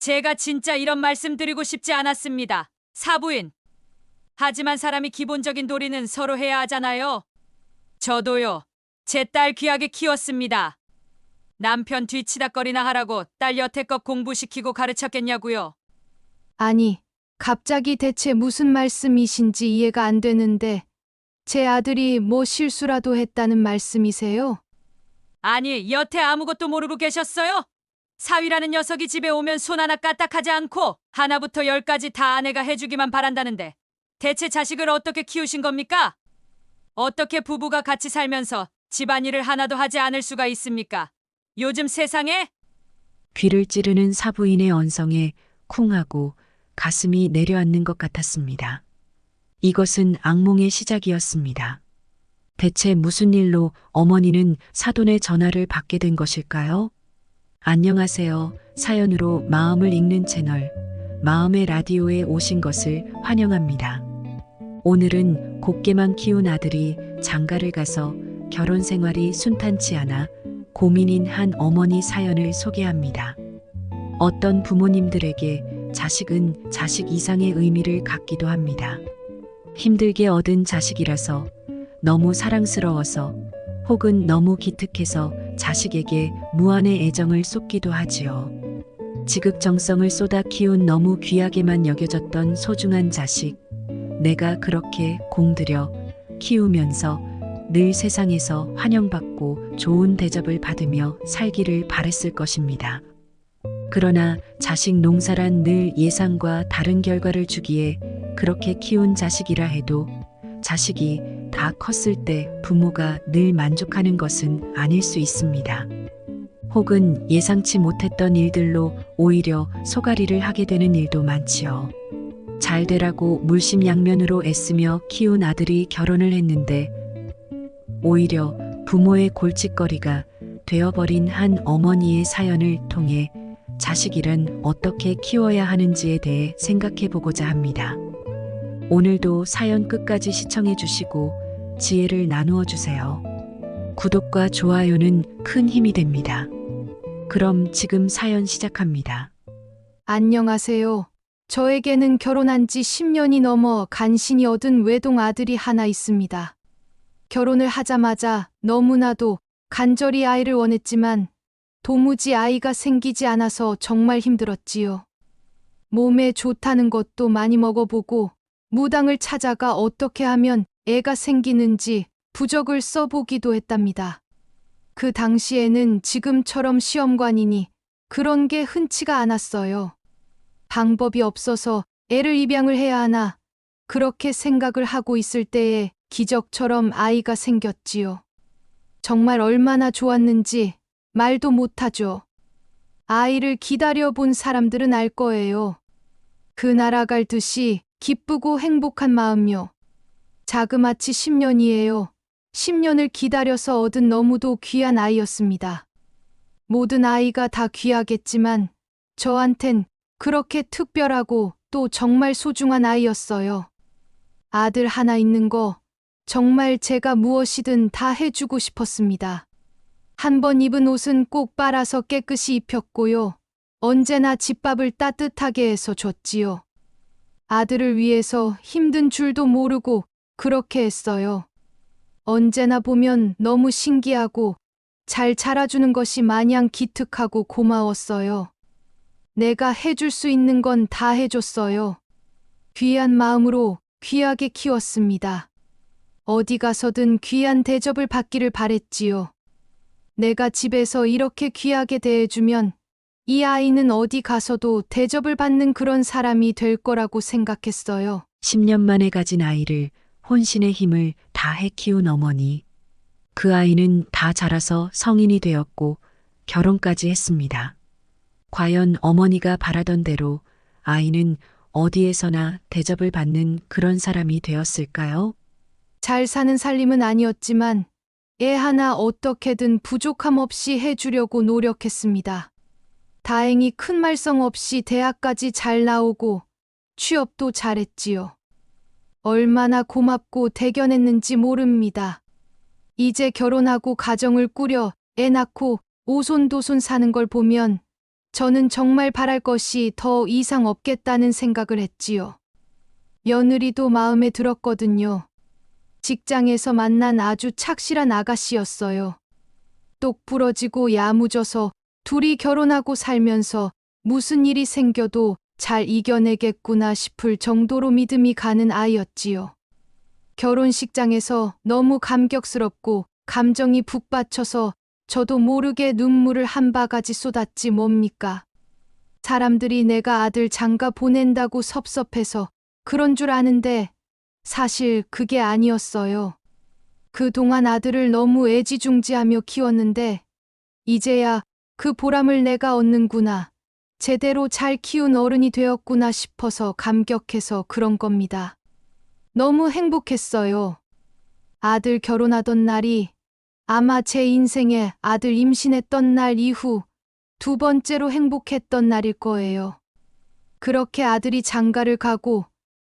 제가 진짜 이런 말씀 드리고 싶지 않았습니다. 사부인. 하지만 사람이 기본적인 도리는 서로 해야 하잖아요. 저도요. 제 딸 귀하게 키웠습니다. 남편 뒤치다거리나 하라고 딸 여태껏 공부시키고 가르쳤겠냐고요. 아니, 갑자기 대체 무슨 말씀이신지 이해가 안 되는데, 제 아들이 뭐 실수라도 했다는 말씀이세요? 아니, 여태 아무것도 모르고 계셨어요? 사위라는 녀석이 집에 오면 손 하나 까딱하지 않고 하나부터 열까지 다 아내가 해주기만 바란다는데 대체 자식을 어떻게 키우신 겁니까? 어떻게 부부가 같이 살면서 집안일을 하나도 하지 않을 수가 있습니까? 요즘 세상에? 귀를 찌르는 사부인의 언성에 쿵하고 가슴이 내려앉는 것 같았습니다. 이것은 악몽의 시작이었습니다. 대체 무슨 일로 어머니는 사돈의 전화를 받게 된 것일까요? 안녕하세요. 사연으로 마음을 읽는 채널 마음의 라디오에 오신 것을 환영합니다. 오늘은 곱게만 키운 아들이 장가를 가서 결혼 생활이 순탄치 않아 고민인 한 어머니 사연을 소개합니다. 어떤 부모님들에게 자식은 자식 이상의 의미를 갖기도 합니다. 힘들게 얻은 자식이라서, 너무 사랑스러워서, 혹은 너무 기특해서 자식에게 무한의 애정을 쏟기도 하지요. 지극정성을 쏟아 키운 너무 귀하게만 여겨졌던 소중한 자식, 내가 그렇게 공들여 키우면서 늘 세상에서 환영받고 좋은 대접을 받으며 살기를 바랬을 것입니다. 그러나 자식 농사란 늘 예상과 다른 결과를 주기에 그렇게 키운 자식이라 해도 자식이 다 컸을 때 부모가 늘 만족하는 것은 아닐 수 있습니다. 혹은 예상치 못했던 일들로 오히려 소가리를 하게 되는 일도 많지요. 잘 되라고 물심양면으로 애쓰며 키운 아들이 결혼을 했는데 오히려 부모의 골칫거리가 되어버린 한 어머니의 사연을 통해 자식이란 어떻게 키워야 하는지에 대해 생각해 보고자 합니다. 오늘도 사연 끝까지 시청해 주시고 지혜를 나누어 주세요. 구독과 좋아요는 큰 힘이 됩니다. 그럼 지금 사연 시작합니다. 안녕하세요. 저에게는 결혼한 지 10년이 넘어 간신히 얻은 외동 아들이 하나 있습니다. 결혼을 하자마자 너무나도 간절히 아이를 원했지만 도무지 아이가 생기지 않아서 정말 힘들었지요. 몸에 좋다는 것도 많이 먹어보고 무당을 찾아가 어떻게 하면 애가 생기는지 부적을 써보기도 했답니다. 그 당시에는 지금처럼 시험관이니 그런 게 흔치가 않았어요. 방법이 없어서 애를 입양을 해야 하나 그렇게 생각을 하고 있을 때에 기적처럼 아이가 생겼지요. 정말 얼마나 좋았는지 말도 못하죠. 아이를 기다려본 사람들은 알 거예요. 그 날아갈 듯이 기쁘고 행복한 마음요. 자그마치 10년이에요. 10년을 기다려서 얻은 너무도 귀한 아이였습니다. 모든 아이가 다 귀하겠지만 저한텐 그렇게 특별하고 또 정말 소중한 아이였어요. 아들 하나 있는 거 정말 제가 무엇이든 다 해주고 싶었습니다. 한 번 입은 옷은 꼭 빨아서 깨끗이 입혔고요. 언제나 집밥을 따뜻하게 해서 줬지요. 아들을 위해서 힘든 줄도 모르고 그렇게 했어요. 언제나 보면 너무 신기하고 잘 자라주는 것이 마냥 기특하고 고마웠어요. 내가 해줄 수 있는 건 다 해줬어요. 귀한 마음으로 귀하게 키웠습니다. 어디 가서든 귀한 대접을 받기를 바랬지요. 내가 집에서 이렇게 귀하게 대해주면 이 아이는 어디 가서도 대접을 받는 그런 사람이 될 거라고 생각했어요. 10년 만에 가진 아이를 혼신의 힘을 다해 키운 어머니. 그 아이는 다 자라서 성인이 되었고 결혼까지 했습니다. 과연 어머니가 바라던 대로 아이는 어디에서나 대접을 받는 그런 사람이 되었을까요? 잘 사는 살림은 아니었지만 애 하나 어떻게든 부족함 없이 해주려고 노력했습니다. 다행히 큰 말썽 없이 대학까지 잘 나오고 취업도 잘했지요. 얼마나 고맙고 대견했는지 모릅니다. 이제 결혼하고 가정을 꾸려 애 낳고 오손도손 사는 걸 보면 저는 정말 바랄 것이 더 이상 없겠다는 생각을 했지요. 며느리도 마음에 들었거든요. 직장에서 만난 아주 착실한 아가씨였어요. 똑 부러지고 야무져서 둘이 결혼하고 살면서 무슨 일이 생겨도 잘 이겨내겠구나 싶을 정도로 믿음이 가는 아이였지요. 결혼식장에서 너무 감격스럽고 감정이 북받쳐서 저도 모르게 눈물을 한 바가지 쏟았지 뭡니까. 사람들이 내가 아들 장가 보낸다고 섭섭해서 그런 줄 아는데 사실 그게 아니었어요. 그동안 아들을 너무 애지중지하며 키웠는데 이제야 그 보람을 내가 얻는구나. 제대로 잘 키운 어른이 되었구나 싶어서 감격해서 그런 겁니다. 너무 행복했어요. 아들 결혼하던 날이 아마 제 인생에 아들 임신했던 날 이후 두 번째로 행복했던 날일 거예요. 그렇게 아들이 장가를 가고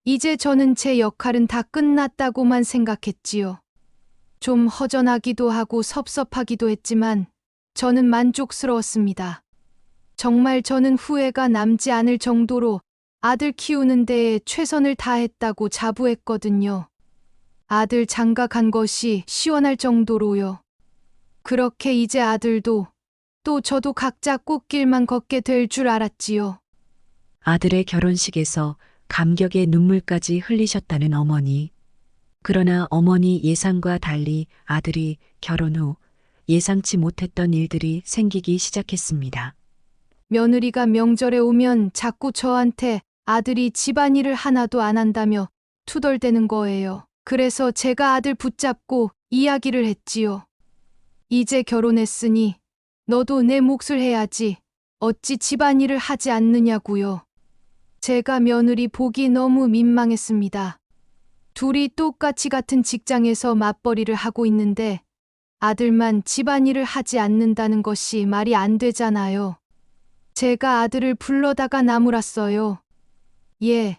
이제 저는 제 역할은 다 끝났다고만 생각했지요. 좀 허전하기도 하고 섭섭하기도 했지만 저는 만족스러웠습니다. 정말 저는 후회가 남지 않을 정도로 아들 키우는 데에 최선을 다했다고 자부했거든요. 아들 장가 간 것이 시원할 정도로요. 그렇게 이제 아들도 또 저도 각자 꽃길만 걷게 될 줄 알았지요. 아들의 결혼식에서 감격의 눈물까지 흘리셨다는 어머니. 그러나 어머니 예상과 달리 아들이 결혼 후 예상치 못했던 일들이 생기기 시작했습니다. 며느리가 명절에 오면 자꾸 저한테 아들이 집안일을 하나도 안 한다며 투덜대는 거예요. 그래서 제가 아들 붙잡고 이야기를 했지요. 이제 결혼했으니 너도 내 몫을 해야지. 어찌 집안일을 하지 않느냐고요. 제가 며느리 보기 너무 민망했습니다. 둘이 똑같이 같은 직장에서 맞벌이를 하고 있는데 아들만 집안일을 하지 않는다는 것이 말이 안 되잖아요. 제가 아들을 불러다가 나무랐어요. 예,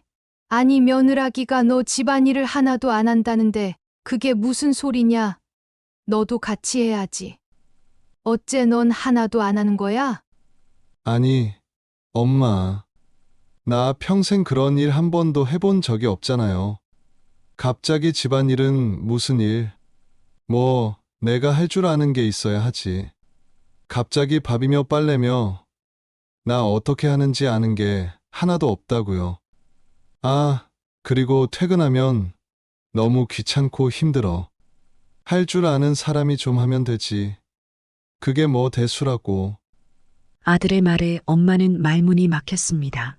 아니 며느라기가 너 집안일을 하나도 안 한다는데 그게 무슨 소리냐? 너도 같이 해야지. 어째 넌 하나도 안 하는 거야? 아니, 엄마. 나 평생 그런 일 한 번도 해본 적이 없잖아요. 갑자기 집안일은 무슨 일? 뭐, 내가 할 줄 아는 게 있어야 하지. 갑자기 밥이며 빨래며 나 어떻게 하는지 아는 게 하나도 없다고요. 아, 그리고 퇴근하면 너무 귀찮고 힘들어. 할 줄 아는 사람이 좀 하면 되지. 그게 뭐 대수라고. 아들의 말에 엄마는 말문이 막혔습니다.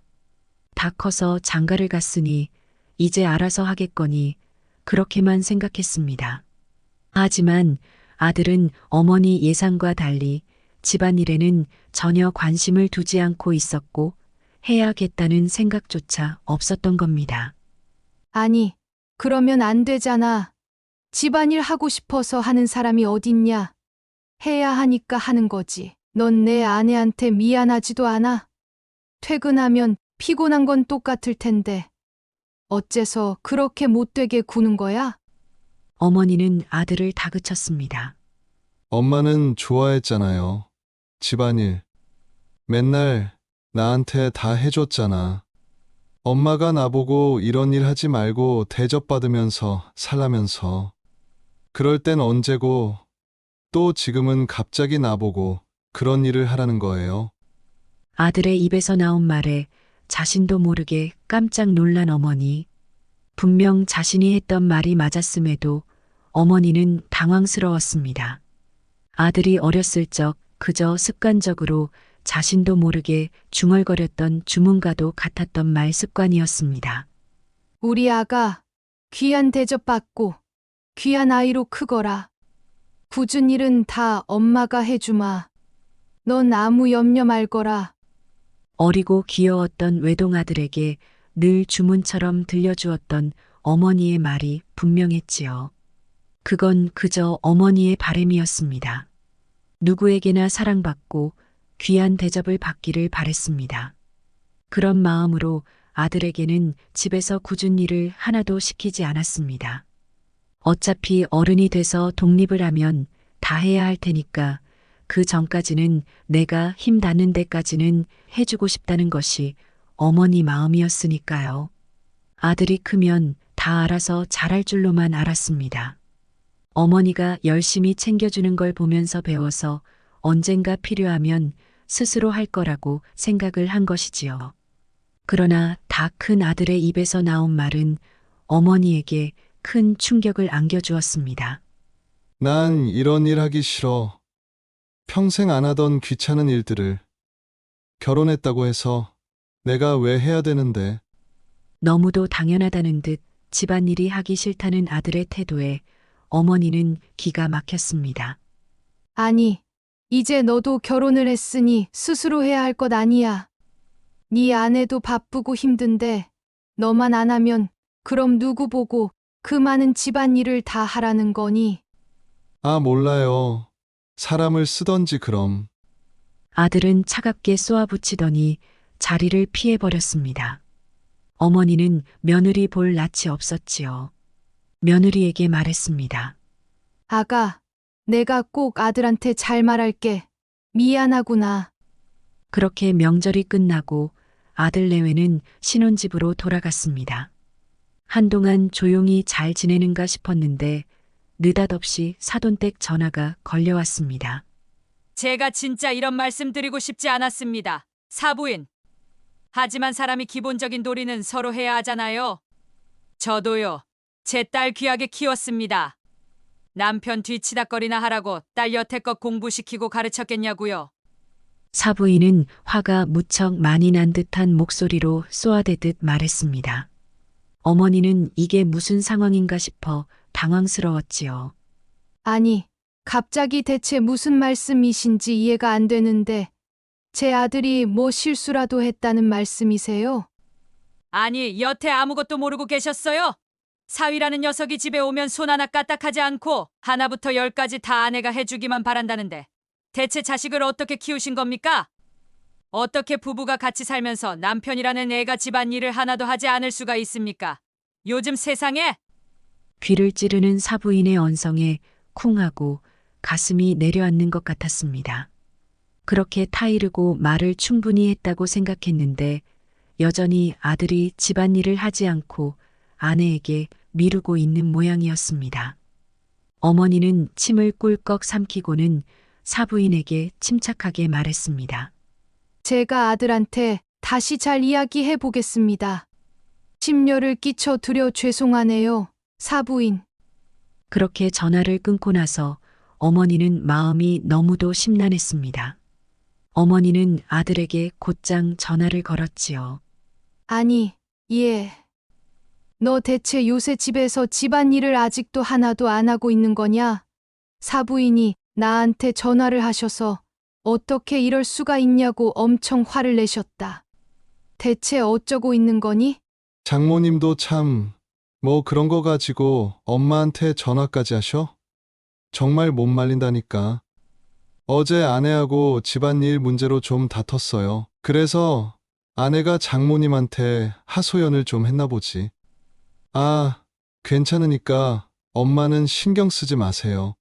다 커서 장가를 갔으니 이제 알아서 하겠거니 그렇게만 생각했습니다. 하지만 아들은 어머니 예상과 달리 집안일에는 전혀 관심을 두지 않고 있었고 해야겠다는 생각조차 없었던 겁니다. 아니, 그러면 안 되잖아. 집안일 하고 싶어서 하는 사람이 어딨냐? 해야 하니까 하는 거지. 넌 내 아내한테 미안하지도 않아? 퇴근하면 피곤한 건 똑같을 텐데. 어째서 그렇게 못되게 구는 거야? 어머니는 아들을 다그쳤습니다. 엄마는 좋아했잖아요. 집안일. 맨날 나한테 다 해줬잖아. 엄마가 나보고 이런 일 하지 말고 대접받으면서 살라면서. 그럴 땐 언제고 또 지금은 갑자기 나보고 그런 일을 하라는 거예요. 아들의 입에서 나온 말에 자신도 모르게 깜짝 놀란 어머니. 분명 자신이 했던 말이 맞았음에도 어머니는 당황스러웠습니다. 아들이 어렸을 적 그저 습관적으로 자신도 모르게 중얼거렸던 주문과도 같았던 말 습관이었습니다. 우리 아가 귀한 대접받고 귀한 아이로 크거라. 굳은 일은 다 엄마가 해주마. 넌 아무 염려 말거라. 어리고 귀여웠던 외동아들에게 늘 주문처럼 들려주었던 어머니의 말이 분명했지요. 그건 그저 어머니의 바람이었습니다. 누구에게나 사랑받고 귀한 대접을 받기를 바랬습니다. 그런 마음으로 아들에게는 집에서 굳은 일을 하나도 시키지 않았습니다. 어차피 어른이 돼서 독립을 하면 다 해야 할 테니까 그 전까지는 내가 힘 닿는 데까지는 해주고 싶다는 것이 어머니 마음이었으니까요. 아들이 크면 다 알아서 잘할 줄로만 알았습니다. 어머니가 열심히 챙겨주는 걸 보면서 배워서 언젠가 필요하면 스스로 할 거라고 생각을 한 것이지요. 그러나 다 큰 아들의 입에서 나온 말은 어머니에게 큰 충격을 안겨주었습니다. 난 이런 일 하기 싫어. 평생 안 하던 귀찮은 일들을. 결혼했다고 해서 내가 왜 해야 되는데. 너무도 당연하다는 듯 집안일이 하기 싫다는 아들의 태도에 어머니는 기가 막혔습니다. 아니, 이제 너도 결혼을 했으니 스스로 해야 할 것 아니야. 네 아내도 바쁘고 힘든데 너만 안 하면 그럼 누구 보고 그 많은 집안일을 다 하라는 거니? 아, 몰라요. 사람을 쓰던지 그럼. 아들은 차갑게 쏘아붙이더니 자리를 피해버렸습니다. 어머니는 며느리 볼 낯이 없었지요. 며느리에게 말했습니다. 아가, 내가 꼭 아들한테 잘 말할게. 미안하구나. 그렇게 명절이 끝나고 아들 내외는 신혼집으로 돌아갔습니다. 한동안 조용히 잘 지내는가 싶었는데 느닷없이 사돈댁 전화가 걸려왔습니다. 제가 진짜 이런 말씀 드리고 싶지 않았습니다. 사부인. 하지만 사람이 기본적인 도리는 서로 해야 하잖아요. 저도요. 제 딸 귀하게 키웠습니다. 남편 뒤치다거리나 하라고 딸 여태껏 공부시키고 가르쳤겠냐고요. 사부인은 화가 무척 많이 난 듯한 목소리로 쏘아대듯 말했습니다. 어머니는 이게 무슨 상황인가 싶어 당황스러웠지요. 아니, 갑자기 대체 무슨 말씀이신지 이해가 안 되는데 제 아들이 뭐 실수라도 했다는 말씀이세요? 아니, 여태 아무것도 모르고 계셨어요? 사위라는 녀석이 집에 오면 손 하나 까딱하지 않고 하나부터 열까지 다 아내가 해주기만 바란다는데 대체 자식을 어떻게 키우신 겁니까? 어떻게 부부가 같이 살면서 남편이라는 애가 집안일을 하나도 하지 않을 수가 있습니까? 요즘 세상에? 귀를 찌르는 사부인의 언성에 쿵하고 가슴이 내려앉는 것 같았습니다. 그렇게 타이르고 말을 충분히 했다고 생각했는데 여전히 아들이 집안일을 하지 않고 아내에게 미루고 있는 모양이었습니다. 어머니는 침을 꿀꺽 삼키고는 사부인에게 침착하게 말했습니다. 제가 아들한테 다시 잘 이야기해 보겠습니다. 심려를 끼쳐 드려 죄송하네요, 사부인. 그렇게 전화를 끊고 나서 어머니는 마음이 너무도 심란했습니다. 어머니는 아들에게 곧장 전화를 걸었지요. 아니, 예. 너 대체 요새 집에서 집안일을 아직도 하나도 안 하고 있는 거냐? 사부인이 나한테 전화를 하셔서 어떻게 이럴 수가 있냐고 엄청 화를 내셨다. 대체 어쩌고 있는 거니? 장모님도 참, 뭐 그런 거 가지고 엄마한테 전화까지 하셔? 정말 못 말린다니까. 어제 아내하고 집안일 문제로 좀 다퉜어요. 그래서 아내가 장모님한테 하소연을 좀 했나 보지. 아, 괜찮으니까 엄마는 신경 쓰지 마세요.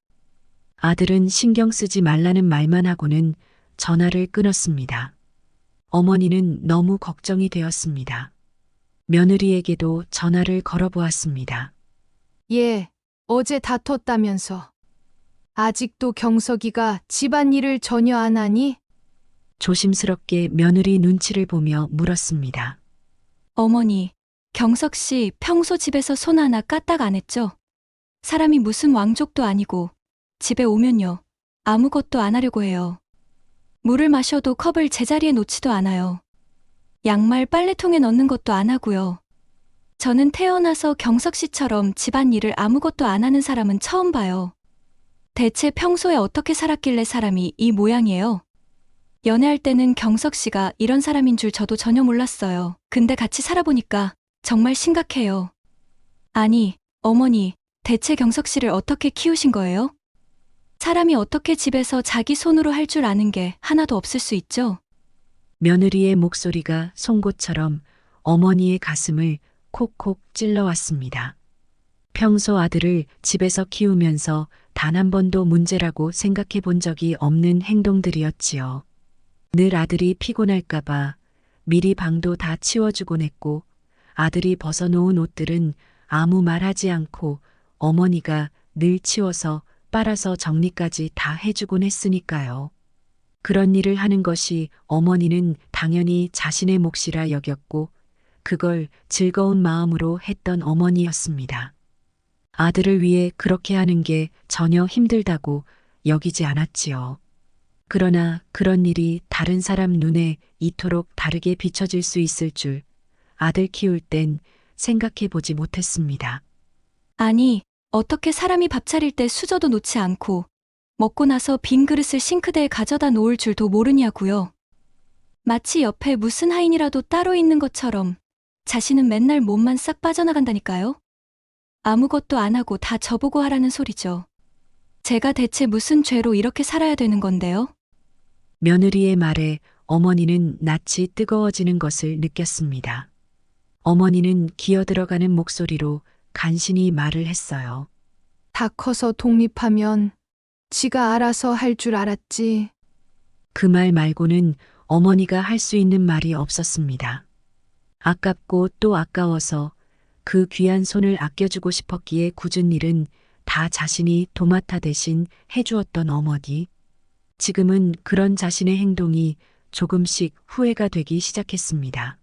아들은 신경 쓰지 말라는 말만 하고는 전화를 끊었습니다. 어머니는 너무 걱정이 되었습니다. 며느리에게도 전화를 걸어보았습니다. 예, 어제 다퉜다면서. 아직도 경석이가 집안일을 전혀 안 하니? 조심스럽게 며느리 눈치를 보며 물었습니다. 어머니, 경석 씨 평소 집에서 손 하나 까딱 안 했죠? 사람이 무슨 왕족도 아니고 집에 오면요. 아무것도 안 하려고 해요. 물을 마셔도 컵을 제자리에 놓지도 않아요. 양말 빨래통에 넣는 것도 안 하고요. 저는 태어나서 경석 씨처럼 집안일을 아무것도 안 하는 사람은 처음 봐요. 대체 평소에 어떻게 살았길래 사람이 이 모양이에요? 연애할 때는 경석 씨가 이런 사람인 줄 저도 전혀 몰랐어요. 근데 같이 살아보니까 정말 심각해요. 아니, 어머니, 대체 경석 씨를 어떻게 키우신 거예요? 사람이 어떻게 집에서 자기 손으로 할 줄 아는 게 하나도 없을 수 있죠? 며느리의 목소리가 송곳처럼 어머니의 가슴을 콕콕 찔러왔습니다. 평소 아들을 집에서 키우면서 단 한 번도 문제라고 생각해 본 적이 없는 행동들이었지요. 늘 아들이 피곤할까봐 미리 방도 다 치워주곤 했고, 아들이 벗어놓은 옷들은 아무 말하지 않고 어머니가 늘 치워서 빨아서 정리까지 다 해주곤 했으니까요. 그런 일을 하는 것이 어머니는 당연히 자신의 몫이라 여겼고, 그걸 즐거운 마음으로 했던 어머니였습니다. 아들을 위해 그렇게 하는 게 전혀 힘들다고 여기지 않았지요. 그러나 그런 일이 다른 사람 눈에 이토록 다르게 비춰질 수 있을 줄 아들 키울 땐 생각해 보지 못했습니다. 아니, 어떻게 사람이 밥 차릴 때 수저도 놓지 않고 먹고 나서 빈 그릇을 싱크대에 가져다 놓을 줄도 모르냐고요. 마치 옆에 무슨 하인이라도 따로 있는 것처럼 자신은 맨날 몸만 싹 빠져나간다니까요. 아무것도 안 하고 다 저보고 하라는 소리죠. 제가 대체 무슨 죄로 이렇게 살아야 되는 건데요? 며느리의 말에 어머니는 낯이 뜨거워지는 것을 느꼈습니다. 어머니는 기어들어가는 목소리로 간신히 말을 했어요. 다 커서 독립하면 지가 알아서 할 줄 알았지. 그 말 말고는 어머니가 할 수 있는 말이 없었습니다. 아깝고 또 아까워서 그 귀한 손을 아껴주고 싶었기에 굳은 일은 다 자신이 도맡아 대신 해주었던 어머니. 지금은 그런 자신의 행동이 조금씩 후회가 되기 시작했습니다.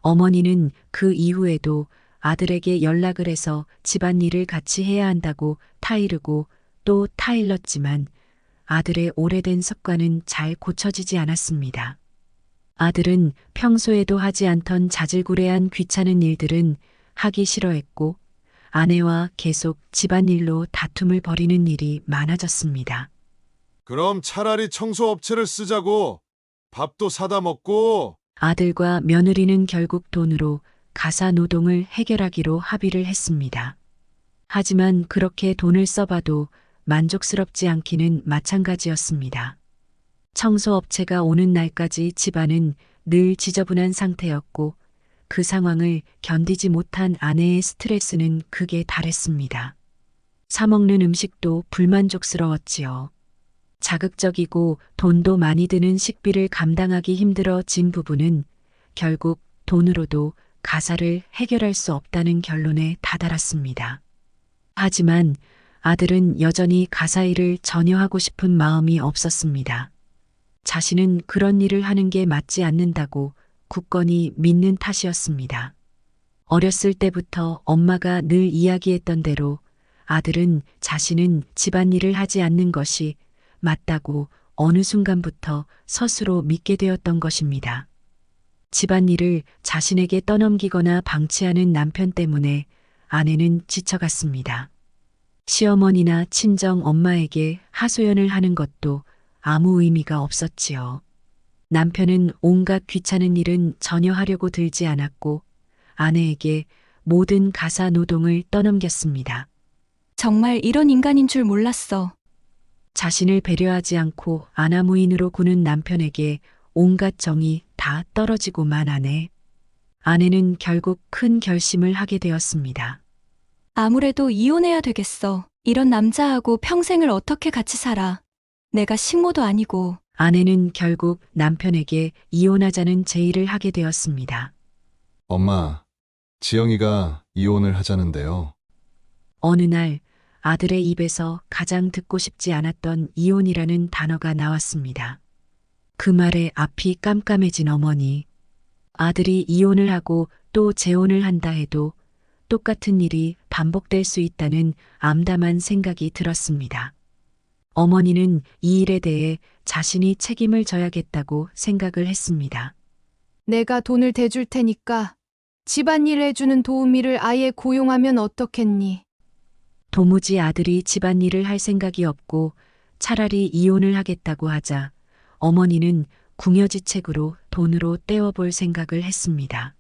어머니는 그 이후에도 아들에게 연락을 해서 집안일을 같이 해야 한다고 타이르고 또 타일렀지만 아들의 오래된 습관은 잘 고쳐지지 않았습니다. 아들은 평소에도 하지 않던 자질구레한 귀찮은 일들은 하기 싫어했고 아내와 계속 집안일로 다툼을 벌이는 일이 많아졌습니다. 그럼 차라리 청소업체를 쓰자고. 밥도 사다 먹고. 아들과 며느리는 결국 돈으로 가사 노동을 해결하기로 합의를 했습니다. 하지만 그렇게 돈을 써봐도 만족스럽지 않기는 마찬가지였습니다. 청소업체가 오는 날까지 집안은 늘 지저분한 상태였고 그 상황을 견디지 못한 아내의 스트레스는 극에 달했습니다. 사먹는 음식도 불만족스러웠지요. 자극적이고 돈도 많이 드는 식비를 감당하기 힘들어진 부부는 결국 돈으로도 가사를 해결할 수 없다는 결론에 다다랐습니다. 하지만 아들은 여전히 가사 일을 전혀 하고 싶은 마음이 없었습니다. 자신은 그런 일을 하는 게 맞지 않는다고 굳건히 믿는 탓이었습니다. 어렸을 때부터 엄마가 늘 이야기했던 대로 아들은 자신은 집안일을 하지 않는 것이 맞다고 어느 순간부터 스스로 믿게 되었던 것입니다. 집안일을 자신에게 떠넘기거나 방치하는 남편 때문에 아내는 지쳐갔습니다. 시어머니나 친정 엄마에게 하소연을 하는 것도 아무 의미가 없었지요. 남편은 온갖 귀찮은 일은 전혀 하려고 들지 않았고 아내에게 모든 가사 노동을 떠넘겼습니다. 정말 이런 인간인 줄 몰랐어. 자신을 배려하지 않고 아나무인으로 구는 남편에게 온갖 정이 다 떨어지고만 하네. 아내는 결국 큰 결심을 하게 되었습니다. 아무래도 이혼해야 되겠어. 이런 남자하고 평생을 어떻게 같이 살아. 내가 식모도 아니고. 아내는 결국 남편에게 이혼하자는 제의를 하게 되었습니다. 엄마, 지영이가 이혼을 하자는데요. 어느 날 아들의 입에서 가장 듣고 싶지 않았던 이혼이라는 단어가 나왔습니다. 그 말에 앞이 깜깜해진 어머니. 아들이 이혼을 하고 또 재혼을 한다 해도 똑같은 일이 반복될 수 있다는 암담한 생각이 들었습니다. 어머니는 이 일에 대해 자신이 책임을 져야겠다고 생각을 했습니다. 내가 돈을 대줄 테니까 집안일 해주는 도우미를 아예 고용하면 어떻겠니? 도무지 아들이 집안일을 할 생각이 없고 차라리 이혼을 하겠다고 하자 어머니는 궁여지책으로 돈으로 떼어볼 생각을 했습니다.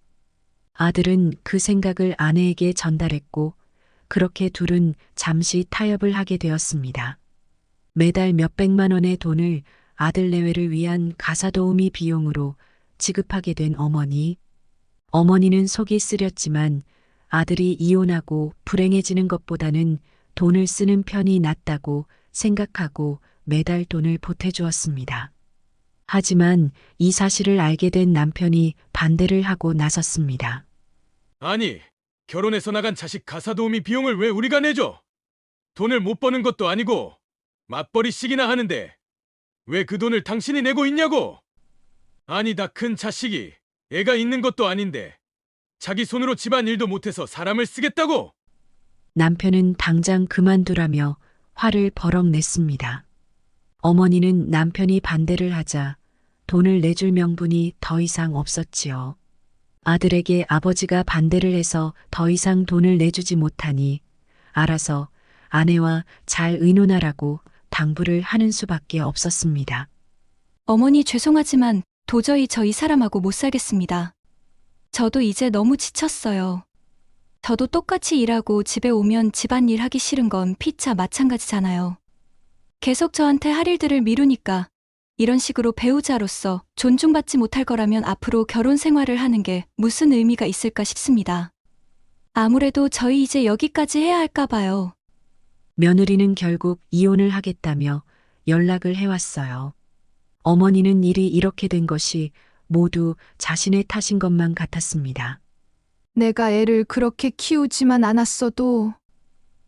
아들은 그 생각을 아내에게 전달했고 그렇게 둘은 잠시 타협을 하게 되었습니다. 매달 몇백만 원의 돈을 아들 내외를 위한 가사도우미 비용으로 지급하게 된 어머니. 어머니는 속이 쓰렸지만 아들이 이혼하고 불행해지는 것보다는 돈을 쓰는 편이 낫다고 생각하고 매달 돈을 보태주었습니다. 하지만 이 사실을 알게 된 남편이 반대를 하고 나섰습니다. 아니, 결혼해서 나간 자식 가사도우미 비용을 왜 우리가 내줘? 돈을 못 버는 것도 아니고 맞벌이씩이나 하는데 왜 그 돈을 당신이 내고 있냐고? 아니, 다 큰 자식이 애가 있는 것도 아닌데 자기 손으로 집안 일도 못해서 사람을 쓰겠다고? 남편은 당장 그만두라며 화를 버럭 냈습니다. 어머니는 남편이 반대를 하자 돈을 내줄 명분이 더 이상 없었지요. 아들에게 아버지가 반대를 해서 더 이상 돈을 내주지 못하니 알아서 아내와 잘 의논하라고 당부를 하는 수밖에 없었습니다. 어머니 죄송하지만 도저히 저 이 사람하고 못 살겠습니다. 저도 이제 너무 지쳤어요. 저도 똑같이 일하고 집에 오면 집안일 하기 싫은 건 피차 마찬가지잖아요. 계속 저한테 할 일들을 미루니까 이런 식으로 배우자로서 존중받지 못할 거라면 앞으로 결혼 생활을 하는 게 무슨 의미가 있을까 싶습니다. 아무래도 저희 이제 여기까지 해야 할까 봐요. 며느리는 결국 이혼을 하겠다며 연락을 해왔어요. 어머니는 일이 이렇게 된 것이 모두 자신의 탓인 것만 같았습니다. 내가 애를 그렇게 키우지만 않았어도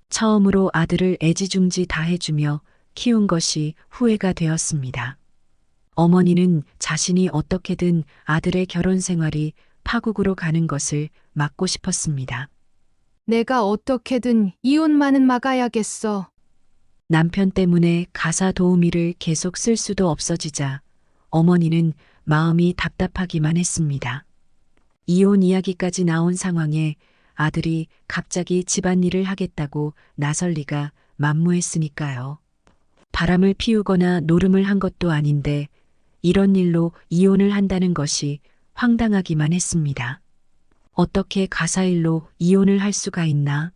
처음으로 아들을 애지중지 다 해주며 키운 것이 후회가 되었습니다. 어머니는 자신이 어떻게든 아들의 결혼 생활이 파국으로 가는 것을 막고 싶었습니다. 내가 어떻게든 이혼만은 막아야겠어. 남편 때문에 가사 도우미를 계속 쓸 수도 없어지자 어머니는 마음이 답답하기만 했습니다. 이혼 이야기까지 나온 상황에 아들이 갑자기 집안일을 하겠다고 나설 리가 만무했으니까요. 바람을 피우거나 노름을 한 것도 아닌데 이런 일로 이혼을 한다는 것이 황당하기만 했습니다. 어떻게 가사일로 이혼을 할 수가 있나?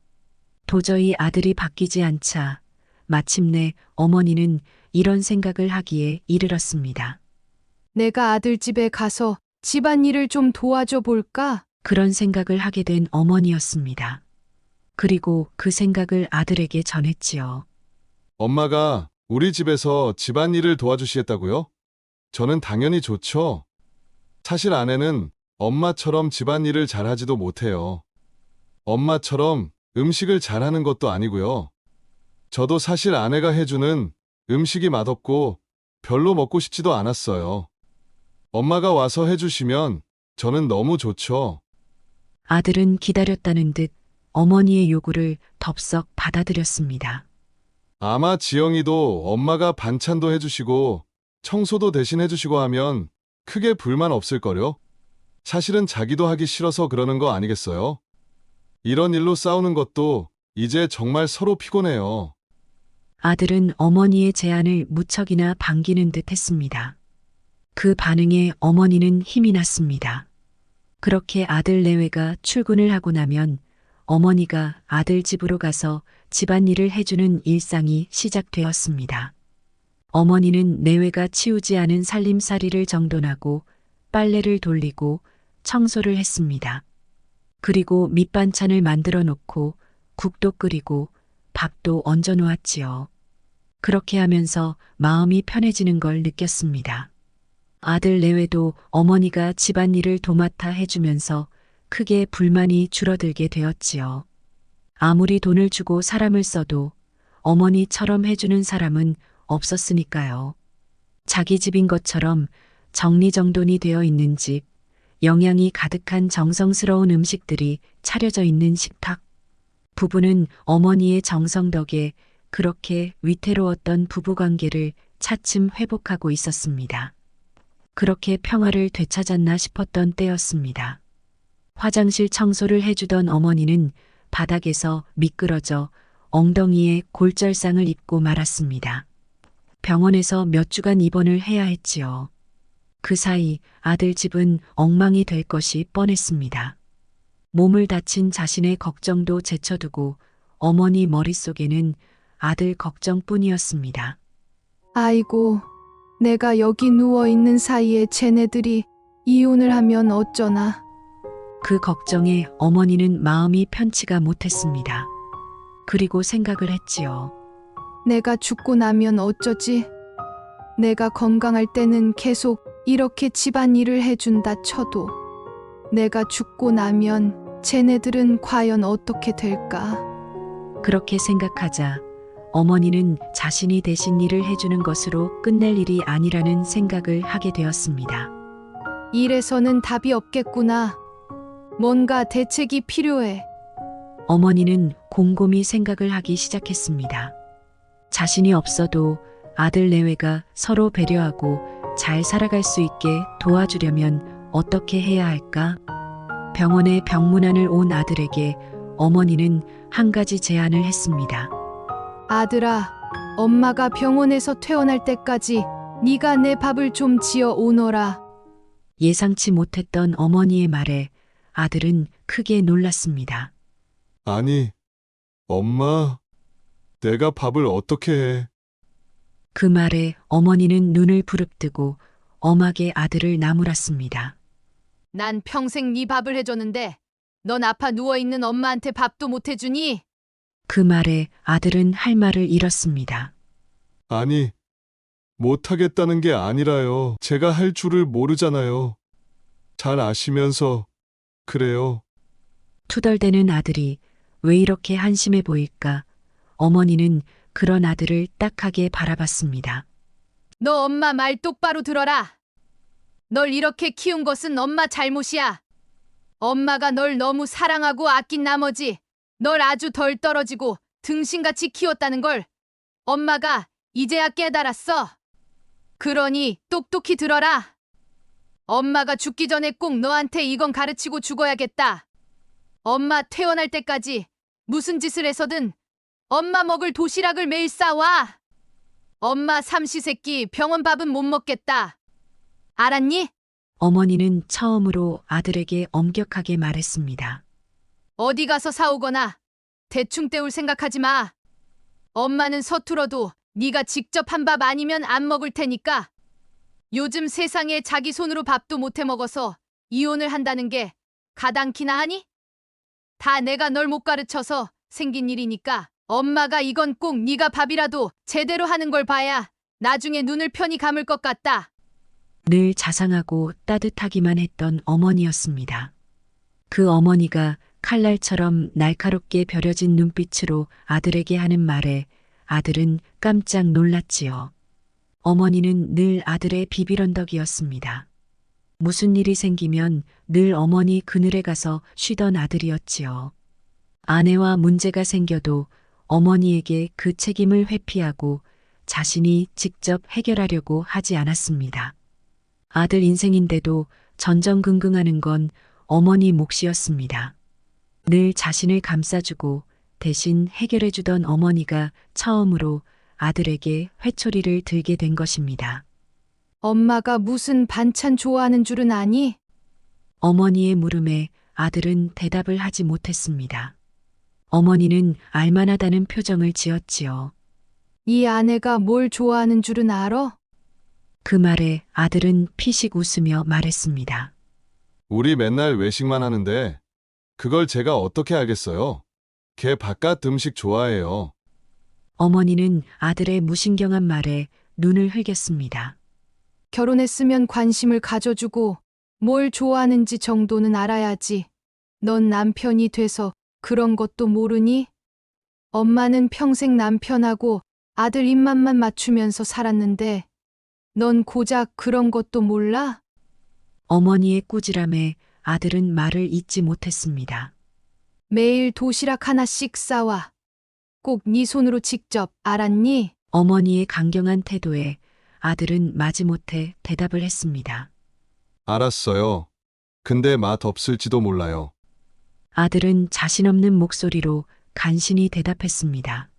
도저히 아들이 바뀌지 않자 마침내 어머니는 이런 생각을 하기에 이르렀습니다. 내가 아들 집에 가서 집안일을 좀 도와줘 볼까? 그런 생각을 하게 된 어머니였습니다. 그리고 그 생각을 아들에게 전했지요. 엄마가 우리 집에서 집안일을 도와주시겠다고요? 저는 당연히 좋죠. 사실 아내는 엄마처럼 집안일을 잘하지도 못해요. 엄마처럼 음식을 잘하는 것도 아니고요. 저도 사실 아내가 해주는 음식이 맛없고 별로 먹고 싶지도 않았어요. 엄마가 와서 해주시면 저는 너무 좋죠. 아들은 기다렸다는 듯 어머니의 요구를 덥석 받아들였습니다. 아마 지영이도 엄마가 반찬도 해주시고 청소도 대신 해주시고 하면 크게 불만 없을걸요? 사실은 자기도 하기 싫어서 그러는 거 아니겠어요? 이런 일로 싸우는 것도 이제 정말 서로 피곤해요. 아들은 어머니의 제안을 무척이나 반기는 듯 했습니다. 그 반응에 어머니는 힘이 났습니다. 그렇게 아들 내외가 출근을 하고 나면 어머니가 아들 집으로 가서 집안일을 해주는 일상이 시작되었습니다. 어머니는 내외가 치우지 않은 살림살이를 정돈하고 빨래를 돌리고 청소를 했습니다. 그리고 밑반찬을 만들어 놓고 국도 끓이고 밥도 얹어 놓았지요. 그렇게 하면서 마음이 편해지는 걸 느꼈습니다. 아들 내외도 어머니가 집안일을 도맡아 해주면서 크게 불만이 줄어들게 되었지요. 아무리 돈을 주고 사람을 써도 어머니처럼 해주는 사람은 없었으니까요. 자기 집인 것처럼 정리정돈이 되어 있는 집, 영양이 가득한 정성스러운 음식들이 차려져 있는 식탁. 부부는 어머니의 정성 덕에 그렇게 위태로웠던 부부관계를 차츰 회복하고 있었습니다. 그렇게 평화를 되찾았나 싶었던 때였습니다. 화장실 청소를 해주던 어머니는 바닥에서 미끄러져 엉덩이에 골절상을 입고 말았습니다. 병원에서 몇 주간 입원을 해야 했지요. 그 사이 아들 집은 엉망이 될 것이 뻔했습니다. 몸을 다친 자신의 걱정도 제쳐두고 어머니 머릿속에는 아들 걱정뿐이었습니다. 아이고, 내가 여기 누워있는 사이에 쟤네들이 이혼을 하면 어쩌나. 그 걱정에 어머니는 마음이 편치가 못했습니다. 그리고 생각을 했지요. 내가 죽고 나면 어쩌지? 내가 건강할 때는 계속 이렇게 집안일을 해준다 쳐도 내가 죽고 나면 쟤네들은 과연 어떻게 될까? 그렇게 생각하자 어머니는 자신이 대신 일을 해주는 것으로 끝낼 일이 아니라는 생각을 하게 되었습니다. 이래서는 답이 없겠구나. 뭔가 대책이 필요해. 어머니는 곰곰이 생각을 하기 시작했습니다. 자신이 없어도 아들 내외가 서로 배려하고 잘 살아갈 수 있게 도와주려면 어떻게 해야 할까? 병원에 병문안을 온 아들에게 어머니는 한 가지 제안을 했습니다. 아들아, 엄마가 병원에서 퇴원할 때까지 네가 내 밥을 좀 지어 오너라. 예상치 못했던 어머니의 말에 아들은 크게 놀랐습니다. 아니, 엄마, 내가 밥을 어떻게 해? 그 말에 어머니는 눈을 부릅뜨고 엄하게 아들을 나무랐습니다. 난 평생 네 밥을 해줬는데 넌 아파 누워있는 엄마한테 밥도 못 해주니? 그 말에 아들은 할 말을 잃었습니다. 아니, 못하겠다는 게 아니라요. 제가 할 줄을 모르잖아요. 잘 아시면서 그래요. 투덜대는 아들이 왜 이렇게 한심해 보일까? 어머니는 그런 아들을 딱하게 바라봤습니다. 너 엄마 말 똑바로 들어라. 널 이렇게 키운 것은 엄마 잘못이야. 엄마가 널 너무 사랑하고 아낀 나머지 널 아주 덜 떨어지고 등신같이 키웠다는 걸 엄마가 이제야 깨달았어. 그러니 똑똑히 들어라. 엄마가 죽기 전에 꼭 너한테 이건 가르치고 죽어야겠다. 엄마 퇴원할 때까지 무슨 짓을 해서든 엄마 먹을 도시락을 매일 싸와. 엄마 삼시세끼 병원 밥은 못 먹겠다. 알았니? 어머니는 처음으로 아들에게 엄격하게 말했습니다. 어디 가서 사오거나 대충 때울 생각하지 마. 엄마는 서툴어도 네가 직접 한 밥 아니면 안 먹을 테니까. 요즘 세상에 자기 손으로 밥도 못 해 먹어서 이혼을 한다는 게 가당키나 하니? 다 내가 널 못 가르쳐서 생긴 일이니까 엄마가 이건 꼭 네가 밥이라도 제대로 하는 걸 봐야 나중에 눈을 편히 감을 것 같다. 늘 자상하고 따뜻하기만 했던 어머니였습니다. 그 어머니가 칼날처럼 날카롭게 벼려진 눈빛으로 아들에게 하는 말에 아들은 깜짝 놀랐지요. 어머니는 늘 아들의 비빌언덕이었습니다. 무슨 일이 생기면 늘 어머니 그늘에 가서 쉬던 아들이었지요. 아내와 문제가 생겨도 어머니에게 그 책임을 회피하고 자신이 직접 해결하려고 하지 않았습니다. 아들 인생인데도 전전긍긍하는 건 어머니 몫이었습니다. 늘 자신을 감싸주고 대신 해결해주던 어머니가 처음으로 아들에게 회초리를 들게 된 것입니다. 엄마가 무슨 반찬 좋아하는 줄은 아니? 어머니의 물음에 아들은 대답을 하지 못했습니다. 어머니는 알만하다는 표정을 지었지요. 이 아내가 뭘 좋아하는 줄은 알아? 그 말에 아들은 피식 웃으며 말했습니다. 우리 맨날 외식만 하는데 그걸 제가 어떻게 알겠어요? 걔 바깥 음식 좋아해요. 어머니는 아들의 무신경한 말에 눈을 흘겼습니다. 결혼했으면 관심을 가져주고 뭘 좋아하는지 정도는 알아야지. 넌 남편이 돼서 그런 것도 모르니? 엄마는 평생 남편하고 아들 입맛만 맞추면서 살았는데 넌 고작 그런 것도 몰라? 어머니의 꾸지람에 아들은 말을 잇지 못했습니다. 매일 도시락 하나씩 싸와. 꼭 네 손으로 직접, 알았니? 어머니의 강경한 태도에 아들은 마지못해 대답을 했습니다. 알았어요. 근데 맛 없을지도 몰라요. 아들은 자신 없는 목소리로 간신히 대답했습니다.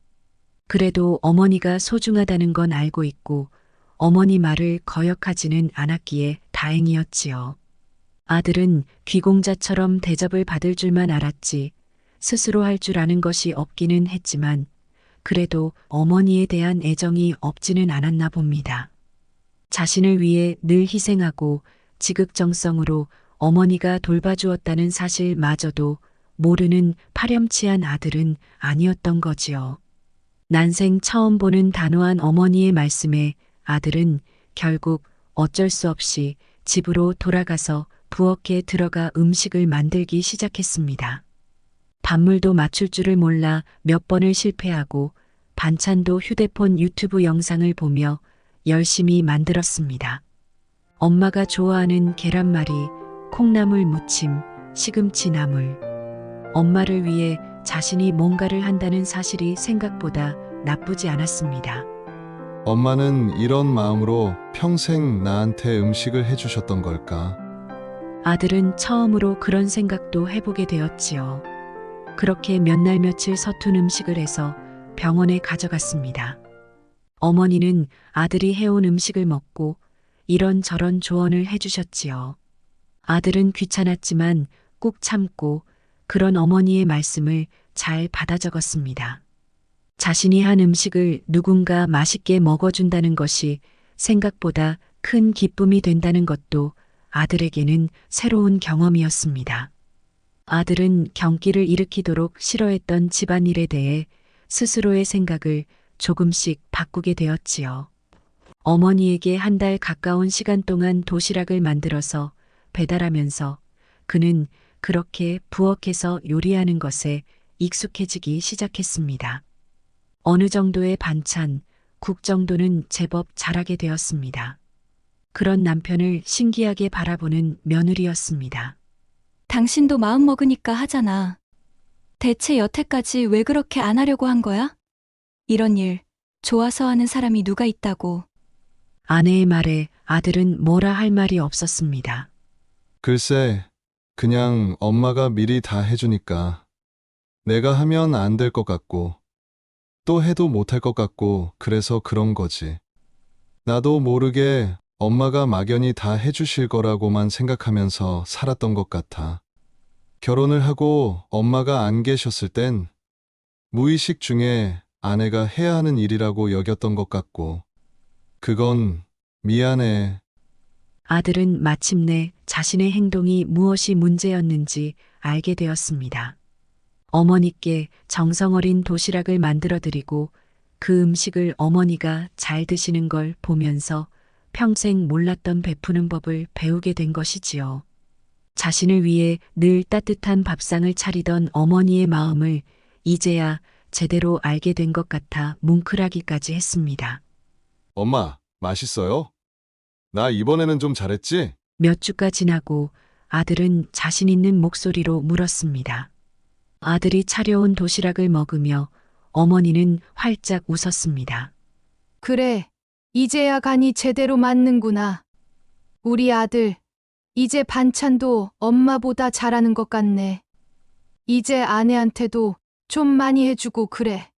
그래도 어머니가 소중하다는 건 알고 있고 어머니 말을 거역하지는 않았기에 다행이었지요. 아들은 귀공자처럼 대접을 받을 줄만 알았지 스스로 할 줄 아는 것이 없기는 했지만 그래도 어머니에 대한 애정이 없지는 않았나 봅니다. 자신을 위해 늘 희생하고 지극정성으로 어머니가 돌봐주었다는 사실마저도 모르는 파렴치한 아들은 아니었던 거지요. 난생 처음 보는 단호한 어머니의 말씀에 아들은 결국 어쩔 수 없이 집으로 돌아가서 부엌에 들어가 음식을 만들기 시작했습니다. 밥물도 맞출 줄을 몰라 몇 번을 실패하고 반찬도 휴대폰 유튜브 영상을 보며 열심히 만들었습니다. 엄마가 좋아하는 계란말이, 콩나물 무침, 시금치 나물. 엄마를 위해 자신이 뭔가를 한다는 사실이 생각보다 나쁘지 않았습니다. 엄마는 이런 마음으로 평생 나한테 음식을 해주셨던 걸까? 아들은 처음으로 그런 생각도 해보게 되었지요. 그렇게 몇 날 며칠 서툰 음식을 해서 병원에 가져갔습니다. 어머니는 아들이 해온 음식을 먹고 이런저런 조언을 해주셨지요. 아들은 귀찮았지만 꾹 참고 그런 어머니의 말씀을 잘 받아 적었습니다. 자신이 한 음식을 누군가 맛있게 먹어준다는 것이 생각보다 큰 기쁨이 된다는 것도 아들에게는 새로운 경험이었습니다. 아들은 경기를 일으키도록 싫어했던 집안일에 대해 스스로의 생각을 조금씩 바꾸게 되었지요. 어머니에게 한 달 가까운 시간 동안 도시락을 만들어서 배달하면서 그는 그렇게 부엌에서 요리하는 것에 익숙해지기 시작했습니다. 어느 정도의 반찬, 국 정도는 제법 잘하게 되었습니다. 그런 남편을 신기하게 바라보는 며느리였습니다. 당신도 마음 먹으니까 하잖아. 대체 여태까지 왜 그렇게 안 하려고 한 거야? 이런 일 좋아서 하는 사람이 누가 있다고. 아내의 말에 아들은 뭐라 할 말이 없었습니다. 글쎄, 그냥 엄마가 미리 다 해주니까 내가 하면 안 될 것 같고 또 해도 못할 것 같고 그래서 그런 거지. 나도 모르게 엄마가 막연히 다 해주실 거라고만 생각하면서 살았던 것 같아. 결혼을 하고 엄마가 안 계셨을 땐 무의식 중에 아내가 해야 하는 일이라고 여겼던 것 같고 그건 미안해. 아들은 마침내 자신의 행동이 무엇이 문제였는지 알게 되었습니다. 어머니께 정성 어린 도시락을 만들어 드리고 그 음식을 어머니가 잘 드시는 걸 보면서 평생 몰랐던 베푸는 법을 배우게 된 것이지요. 자신을 위해 늘 따뜻한 밥상을 차리던 어머니의 마음을 이제야 제대로 알게 된 것 같아 뭉클하기까지 했습니다. 엄마, 맛있어요? 나 이번에는 좀 잘했지? 몇 주가 지나고 아들은 자신 있는 목소리로 물었습니다. 아들이 차려온 도시락을 먹으며 어머니는 활짝 웃었습니다. 그래, 이제야 간이 제대로 맞는구나. 우리 아들, 이제 반찬도 엄마보다 잘하는 것 같네. 이제 아내한테도 좀 많이 해주고 그래.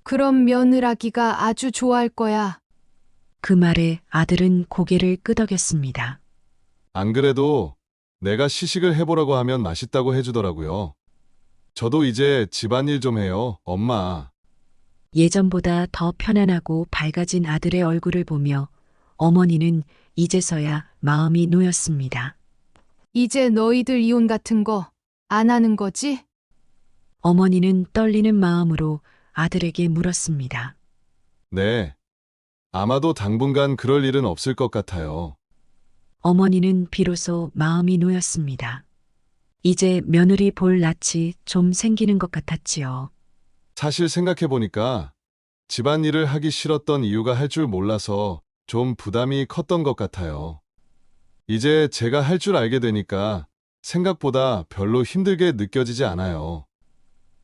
그럼 며느라기가 아주 좋아할 거야. 그 말에 아들은 고개를 끄덕였습니다. 안 그래도 내가 시식을 해보라고 하면 맛있다고 해주더라고요. 저도 이제 집안일 좀 해요, 엄마. 예전보다 더 편안하고 밝아진 아들의 얼굴을 보며 어머니는 이제서야 마음이 놓였습니다. 이제 너희들 이혼 같은 거 안 하는 거지? 어머니는 떨리는 마음으로 아들에게 물었습니다. 네. 아마도 당분간 그럴 일은 없을 것 같아요. 어머니는 비로소 마음이 놓였습니다. 이제 며느리 볼 낯이 좀 생기는 것 같았지요. 사실 생각해보니까 집안일을 하기 싫었던 이유가 할 줄 몰라서 좀 부담이 컸던 것 같아요. 이제 제가 할 줄 알게 되니까 생각보다 별로 힘들게 느껴지지 않아요.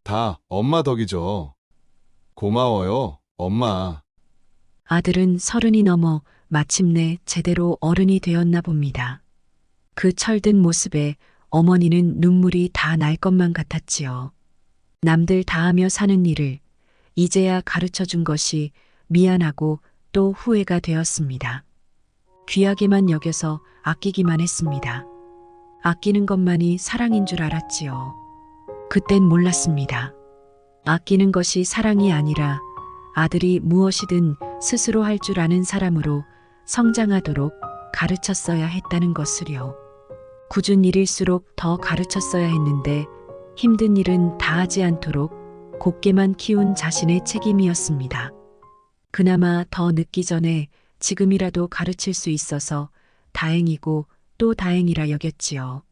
다 엄마 덕이죠. 고마워요, 엄마. 아들은 30이 넘어 마침내 제대로 어른이 되었나 봅니다. 그 철든 모습에 어머니는 눈물이 다 날 것만 같았지요. 남들 다 하며 사는 일을 이제야 가르쳐 준 것이 미안하고 또 후회가 되었습니다. 귀하게만 여겨서 아끼기만 했습니다. 아끼는 것만이 사랑인 줄 알았지요. 그땐 몰랐습니다. 아끼는 것이 사랑이 아니라 아들이 무엇이든 스스로 할 줄 아는 사람으로 성장하도록 가르쳤어야 했다는 것을요. 굳은 일일수록 더 가르쳤어야 했는데 힘든 일은 다하지 않도록 곱게만 키운 자신의 책임이었습니다. 그나마 더 늦기 전에 지금이라도 가르칠 수 있어서 다행이고 또 다행이라 여겼지요.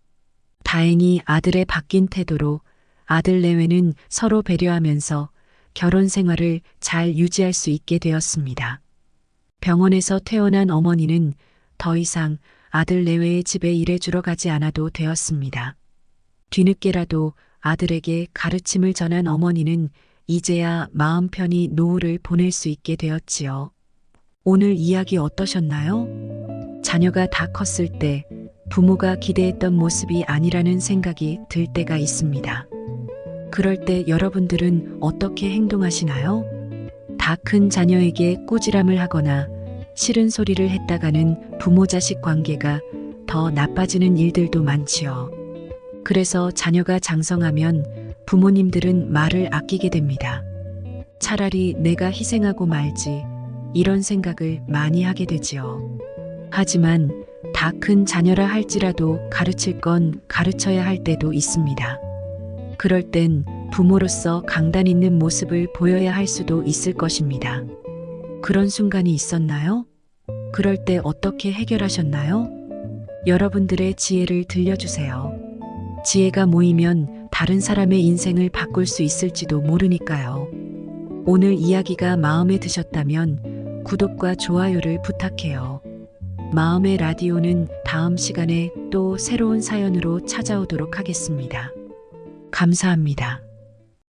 다행히 아들의 바뀐 태도로 아들 내외는 서로 배려하면서 결혼 생활을 잘 유지할 수 있게 되었습니다. 병원에서 퇴원한 어머니는 더 이상 아들 내외의 집에 일해주러 가지 않아도 되었습니다. 뒤늦게라도 아들에게 가르침을 전한 어머니는 이제야 마음 편히 노후를 보낼 수 있게 되었지요. 오늘 이야기 어떠셨나요? 자녀가 다 컸을 때 부모가 기대했던 모습이 아니라는 생각이 들 때가 있습니다. 그럴 때 여러분들은 어떻게 행동하시나요? 다 큰 자녀에게 꼬지람을 하거나 싫은 소리를 했다가는 부모 자식 관계가 더 나빠지는 일들도 많지요. 그래서 자녀가 장성하면 부모님들은 말을 아끼게 됩니다. 차라리 내가 희생하고 말지 이런 생각을 많이 하게 되지요. 하지만 다 큰 자녀라 할지라도 가르칠 건 가르쳐야 할 때도 있습니다. 그럴 땐 부모로서 강단 있는 모습을 보여야 할 수도 있을 것입니다. 그런 순간이 있었나요? 그럴 때 어떻게 해결하셨나요? 여러분들의 지혜를 들려주세요. 지혜가 모이면 다른 사람의 인생을 바꿀 수 있을지도 모르니까요. 오늘 이야기가 마음에 드셨다면 구독과 좋아요를 부탁해요. 마음의 라디오는 다음 시간에 또 새로운 사연으로 찾아오도록 하겠습니다. 감사합니다.